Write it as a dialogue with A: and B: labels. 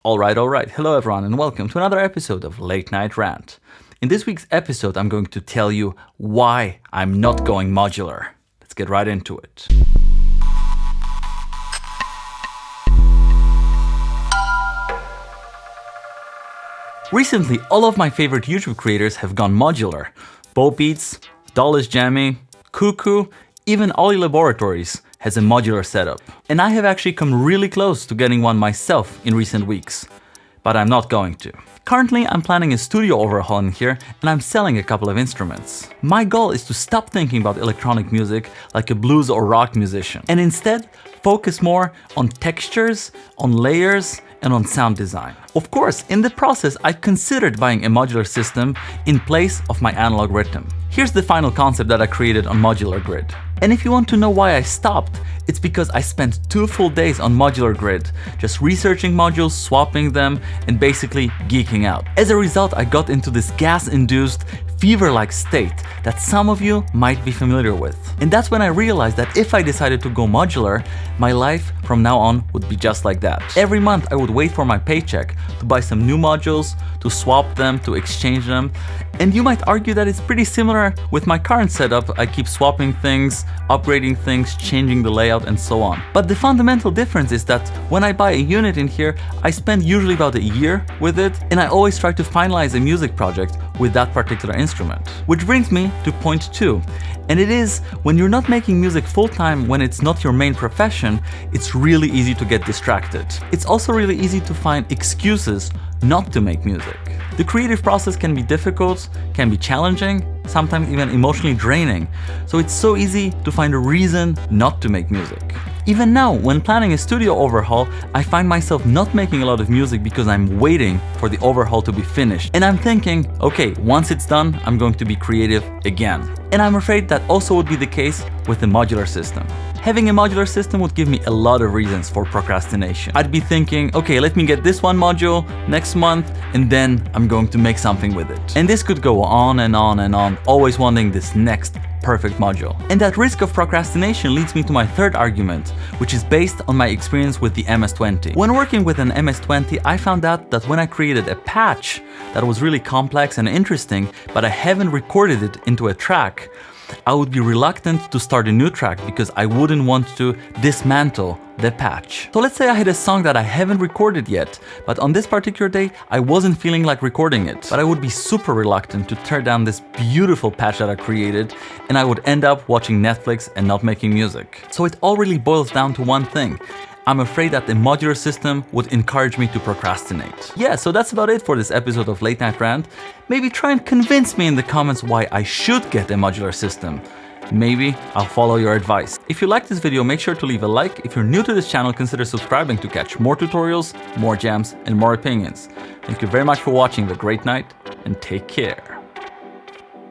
A: Alright. Hello everyone and welcome to another episode of Late Night Rant. In this week's episode, I'm going to tell you why I'm not going modular. Let's get right into it. Recently, all of my favorite YouTube creators have gone modular. Bo Beats, Doll is Jammy, Cuckoo, even Ollie Laboratories has a modular setup. And I have actually come really close to getting one myself in recent weeks, but I'm not going to. Currently, I'm planning a studio overhaul in here and I'm selling a couple of instruments. My goal is to stop thinking about electronic music like a blues or rock musician and instead focus more on textures, on layers, and on sound design. Of course, in the process, I considered buying a modular system in place of my analog rhythm. Here's the final concept that I created on Modular Grid. And if you want to know why I stopped, it's because I spent 2 full days on Modular Grid, just researching modules, swapping them, and basically geeking out. As a result, I got into this gas-induced, fever-like state that some of you might be familiar with. And that's when I realized that if I decided to go modular, my life from now on would be just like that. Every month I would wait for my paycheck to buy some new modules, to swap them, to exchange them. And you might argue that it's pretty similar with my current setup. I keep swapping things, upgrading things, changing the layout and so on. But the fundamental difference is that when I buy a unit in here, I spend usually about a year with it, and I always try to finalize a music project with that particular instrument. Which brings me to point 2. And it is, when you're not making music full-time, when it's not your main profession, it's really easy to get distracted. It's also really easy to find excuses not to make music. The creative process can be difficult, can be challenging, sometimes even emotionally draining, so it's so easy to find a reason not to make music. Even now, when planning a studio overhaul, I find myself not making a lot of music because I'm waiting for the overhaul to be finished. And I'm thinking, okay, once it's done, I'm going to be creative again. And I'm afraid that also would be the case with the modular system. Having a modular system would give me a lot of reasons for procrastination. I'd be thinking, okay, let me get this one module next month, and then I'm going to make something with it. And this could go on and on and on, always wanting this next perfect module. And that risk of procrastination leads me to my third argument, which is based on my experience with the MS-20. When working with an MS-20, I found out that when I created a patch that was really complex and interesting, but I haven't recorded it into a track, I would be reluctant to start a new track because I wouldn't want to dismantle the patch. So let's say I had a song that I haven't recorded yet, but on this particular day, I wasn't feeling like recording it. But I would be super reluctant to tear down this beautiful patch that I created, and I would end up watching Netflix and not making music. So it all really boils down to one thing. I'm afraid that the modular system would encourage me to procrastinate. Yeah, so that's about it for this episode of Late Night Rant. Maybe try and convince me in the comments why I should get a modular system. Maybe I'll follow your advice. If you liked this video, make sure to leave a like. If you're new to this channel, consider subscribing to catch more tutorials, more jams, and more opinions. Thank you very much for watching. Have a great night and take care.